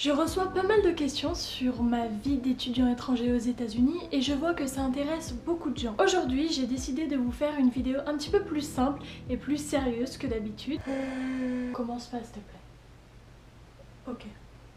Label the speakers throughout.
Speaker 1: Je reçois pas mal de questions sur ma vie d'étudiant étranger aux États-Unis et je vois que ça intéresse beaucoup de gens. Aujourd'hui, j'ai décidé de vous faire une vidéo un petit peu plus simple et plus sérieuse que d'habitude. Commence pas, s'il te plaît. Ok.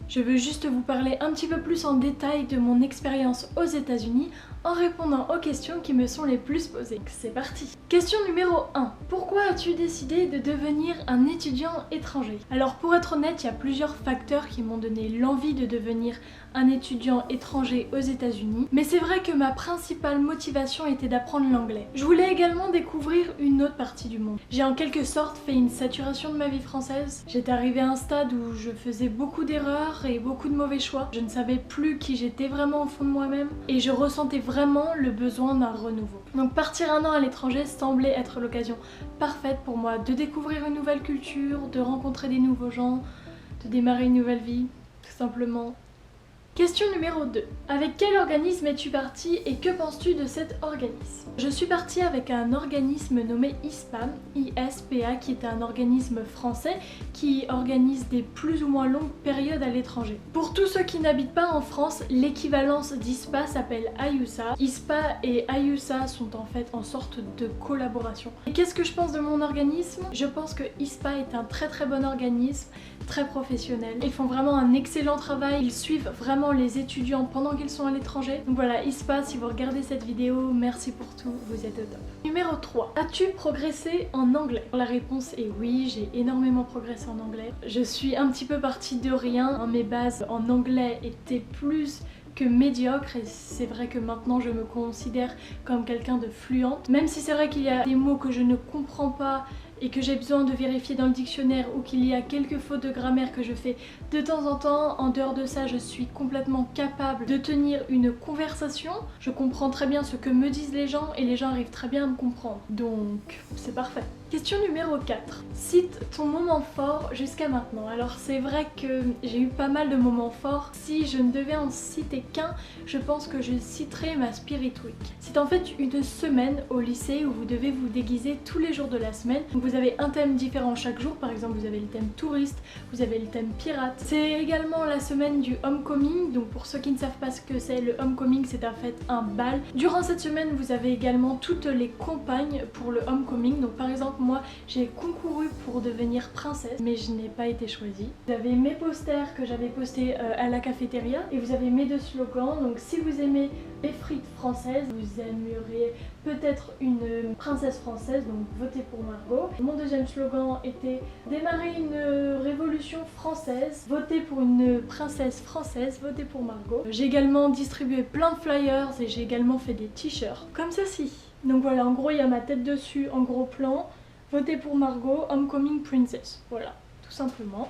Speaker 1: Je veux juste vous parler un petit peu plus en détail de mon expérience aux États-Unis en répondant aux questions qui me sont les plus posées. C'est parti! Question numéro 1. Pourquoi as-tu décidé de devenir un étudiant étranger? Alors pour être honnête, il y a plusieurs facteurs qui m'ont donné l'envie de devenir un étudiant étranger aux États-Unis, mais c'est vrai que ma principale motivation était d'apprendre l'anglais. Je voulais également découvrir une autre partie du monde. J'ai en quelque sorte fait une saturation de ma vie française. J'étais arrivée à un stade où je faisais beaucoup d'erreurs et beaucoup de mauvais choix. Je ne savais plus qui j'étais vraiment au fond de moi-même et je ressentais vraiment le besoin d'un renouveau. Donc partir un an à l'étranger semblait être l'occasion parfaite pour moi de découvrir une nouvelle culture, de rencontrer des nouveaux gens, de démarrer une nouvelle vie, tout simplement. Question numéro 2. Avec quel organisme es-tu partie et que penses-tu de cet organisme? Je suis partie avec un organisme nommé ISPA, ISPA, qui est un organisme français qui organise des plus ou moins longues périodes à l'étranger. Pour tous ceux qui n'habitent pas en France, l'équivalence d'ISPA s'appelle IUSA. ISPA et IUSA sont en fait en sorte de collaboration. Et qu'est-ce que je pense de mon organisme? Je pense que ISPA est un très bon organisme, très professionnel. Ils font vraiment un excellent travail, ils suivent vraiment les étudiants pendant qu'ils sont à l'étranger. Donc voilà, ISPA, si vous regardez cette vidéo, merci pour tout, vous êtes au top. Numéro 3. As-tu progressé en anglais? La réponse est oui, j'ai énormément progressé en anglais. Je suis un petit peu partie de rien. Mes bases en anglais étaient plus que médiocre et c'est vrai que maintenant je me considère comme quelqu'un de fluente. Même si c'est vrai qu'il y a des mots que je ne comprends pas et que j'ai besoin de vérifier dans le dictionnaire ou qu'il y a quelques fautes de grammaire que je fais de temps en temps, en dehors de ça je suis complètement capable de tenir une conversation. Je comprends très bien ce que me disent les gens et les gens arrivent très bien à me comprendre. Donc c'est parfait. Question numéro 4. Cite ton moment fort jusqu'à maintenant. Alors c'est vrai que j'ai eu pas mal de moments forts. Si je ne devais en citer qu'un, je pense que je citerais ma Spirit Week. C'est en fait une semaine au lycée où vous devez vous déguiser tous les jours de la semaine. Donc vous avez un thème différent chaque jour. Par exemple, vous avez le thème touriste, vous avez le thème pirate. C'est également la semaine du homecoming. Donc pour ceux qui ne savent pas ce que c'est, le homecoming c'est en fait un bal. Durant cette semaine, vous avez également toutes les campagnes pour le homecoming. Donc par exemple, moi j'ai concouru pour devenir princesse mais je n'ai pas été choisie. Vous avez mes posters que j'avais postés à la cafétéria et vous avez mes deux slogans. Donc si vous aimez les frites françaises, vous aimeriez peut-être une princesse française, donc votez pour Margot. Mon deuxième slogan était démarrer une révolution française, votez pour une princesse française, votez pour Margot. J'ai également distribué plein de flyers et j'ai également fait des t-shirts comme ceci. Donc voilà, en gros il y a ma tête dessus en gros plan. Votez pour Margot, Homecoming Princess. Voilà, tout simplement.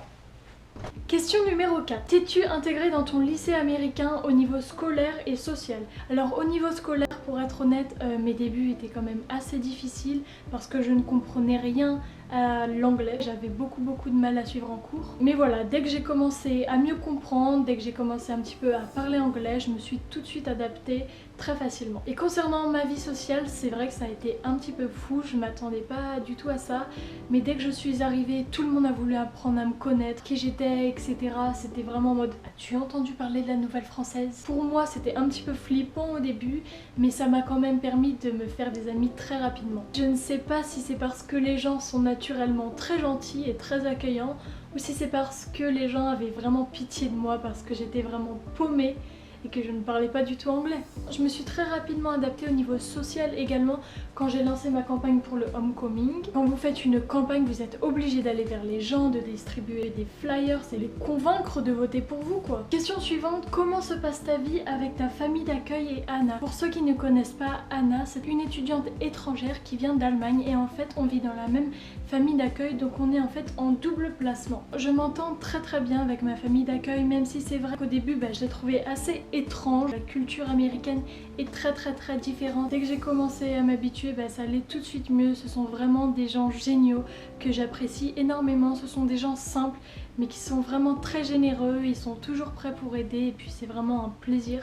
Speaker 1: Question numéro 4. T'es-tu intégrée dans ton lycée américain au niveau scolaire et social? Alors au niveau scolaire, pour être honnête, mes débuts étaient quand même assez difficiles parce que je ne comprenais rien à l'anglais. J'avais beaucoup de mal à suivre en cours. Mais voilà, dès que j'ai commencé à mieux comprendre, dès que j'ai commencé un petit peu à parler anglais, je me suis tout de suite adaptée très facilement. Et concernant ma vie sociale, c'est vrai que ça a été un petit peu fou, je m'attendais pas du tout à ça. Mais dès que je suis arrivée, tout le monde a voulu apprendre à me connaître, qui j'étais, etc. C'était vraiment en mode « As-tu entendu parler de la nouvelle française ?» Pour moi, c'était un petit peu flippant au début, mais ça m'a quand même permis de me faire des amis très rapidement. Je ne sais pas si c'est parce que les gens sont naturellement très gentils et très accueillants, ou si c'est parce que les gens avaient vraiment pitié de moi parce que j'étais vraiment paumée et que je ne parlais pas du tout anglais. Je me suis très rapidement adaptée au niveau social également quand j'ai lancé ma campagne pour le homecoming. Quand vous faites une campagne, vous êtes obligé d'aller vers les gens, de distribuer des flyers et les convaincre de voter pour vous quoi. Question suivante, comment se passe ta vie avec ta famille d'accueil et Anna? Pour ceux qui ne connaissent pas Anna, c'est une étudiante étrangère qui vient d'Allemagne et en fait on vit dans la même famille d'accueil, donc on est en fait en double placement. Je m'entends très bien avec ma famille d'accueil, même si c'est vrai qu'au début je l'ai trouvée assez étrange. La culture américaine est très différente. Dès que j'ai commencé à m'habituer, ça allait tout de suite mieux. Ce sont vraiment des gens géniaux que j'apprécie énormément. Ce sont des gens simples mais qui sont vraiment très généreux, ils sont toujours prêts pour aider et puis c'est vraiment un plaisir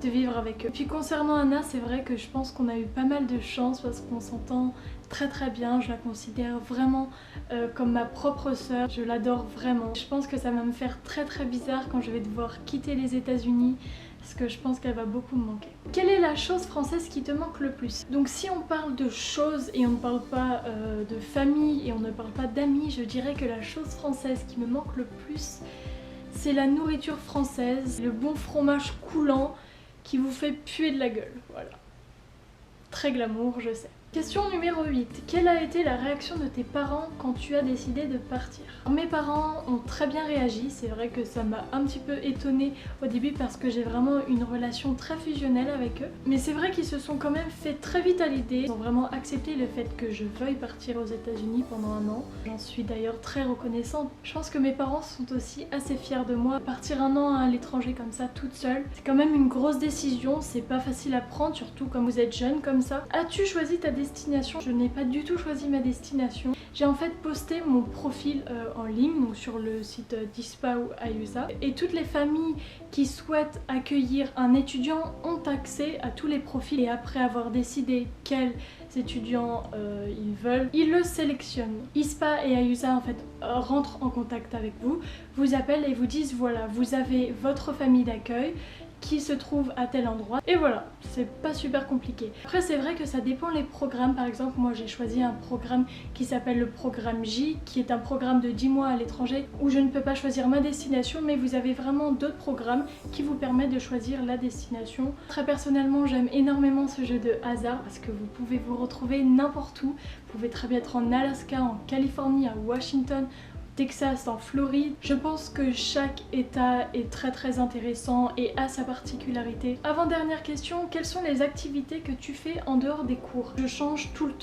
Speaker 1: de vivre avec eux. Puis concernant Anna, c'est vrai que je pense qu'on a eu pas mal de chance parce qu'on s'entend très très bien, je la considère vraiment comme ma propre sœur, je l'adore vraiment. Je pense que ça va me faire très très bizarre quand je vais devoir quitter les États-Unis parce que je pense qu'elle va beaucoup me manquer. Quelle est la chose française qui te manque le plus? Donc si on parle de choses et on ne parle pas de famille et on ne parle pas d'amis, je dirais que la chose française qui me manque le plus, c'est la nourriture française, le bon fromage coulant qui vous fait puer de la gueule, voilà. Très glamour, je sais. Question numéro 8. Quelle a été la réaction de tes parents quand tu as décidé de partir? Mes parents ont très bien réagi, c'est vrai que ça m'a un petit peu étonnée au début parce que j'ai vraiment une relation très fusionnelle avec eux. Mais c'est vrai qu'ils se sont quand même fait très vite à l'idée. Ils ont vraiment accepté le fait que je veuille partir aux États-Unis pendant un an. J'en suis d'ailleurs très reconnaissante. Je pense que mes parents sont aussi assez fiers de moi. Partir un an à l'étranger comme ça, toute seule, c'est quand même une grosse décision. C'est pas facile à prendre, surtout quand vous êtes jeune comme ça. As-tu choisi ta destination? Je n'ai pas du tout choisi ma destination. J'ai en fait posté mon profil en ligne, donc sur le site Dispa ou Ayusa, et toutes les familles qui souhaitent accueillir un étudiant ont accès à tous les profils, et après avoir décidé quels étudiants ils veulent, ils le sélectionnent. ISPA et Ayusa en fait rentrent en contact avec vous, vous appellent et vous disent voilà, vous avez votre famille d'accueil qui se trouve à tel endroit, et voilà, c'est pas super compliqué. Après c'est vrai que ça dépend les programmes. Par exemple moi j'ai choisi un programme qui s'appelle le programme J, qui est un programme de 10 mois à l'étranger où je ne peux pas choisir ma destination, mais vous avez vraiment d'autres programmes qui vous permettent de choisir la destination. Très personnellement j'aime énormément ce jeu de hasard parce que vous pouvez vous retrouver n'importe où. Vous pouvez très bien être en Alaska, en Californie, à Washington, Texas, en Floride. Je pense que chaque état est très intéressant et a sa particularité. Avant-dernière question, quelles sont les activités que tu fais en dehors des cours? Je change tout le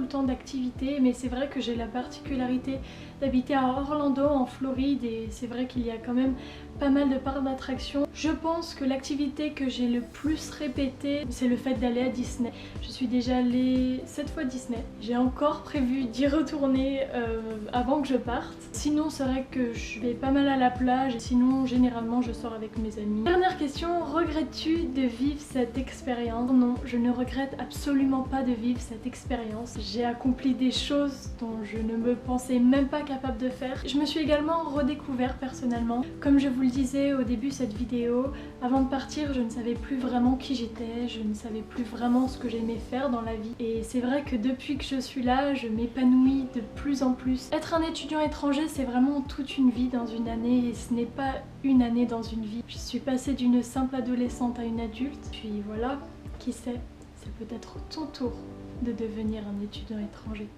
Speaker 1: temps d'activité, mais c'est vrai que j'ai la particularité d'habiter à Orlando en Floride et c'est vrai qu'il y a quand même pas mal de parcs d'attractions. Je pense que l'activité que j'ai le plus répétée, c'est le fait d'aller à Disney. Je suis déjà allée 7 fois à Disney. J'ai encore prévu d'y retourner avant que je parte. Sinon c'est vrai que je vais pas mal à la plage et sinon généralement je sors avec mes amis. Dernière question, regrettes-tu de vivre cette expérience? Non, je ne regrette absolument pas de vivre cette expérience. J'ai accompli des choses dont je ne me pensais même pas capable de faire. Je me suis également redécouvert personnellement. Comme je vous le disais au début de cette vidéo, avant de partir je ne savais plus vraiment qui j'étais, je ne savais plus vraiment ce que j'aimais faire dans la vie. Et c'est vrai que depuis que je suis là, je m'épanouis de plus en plus. Être un étudiant étranger, c'est vraiment toute une vie dans une année et ce n'est pas une année dans une vie. Je suis passée d'une simple adolescente à une adulte, puis voilà, qui sait, c'est peut-être ton tour de devenir un étudiant étranger.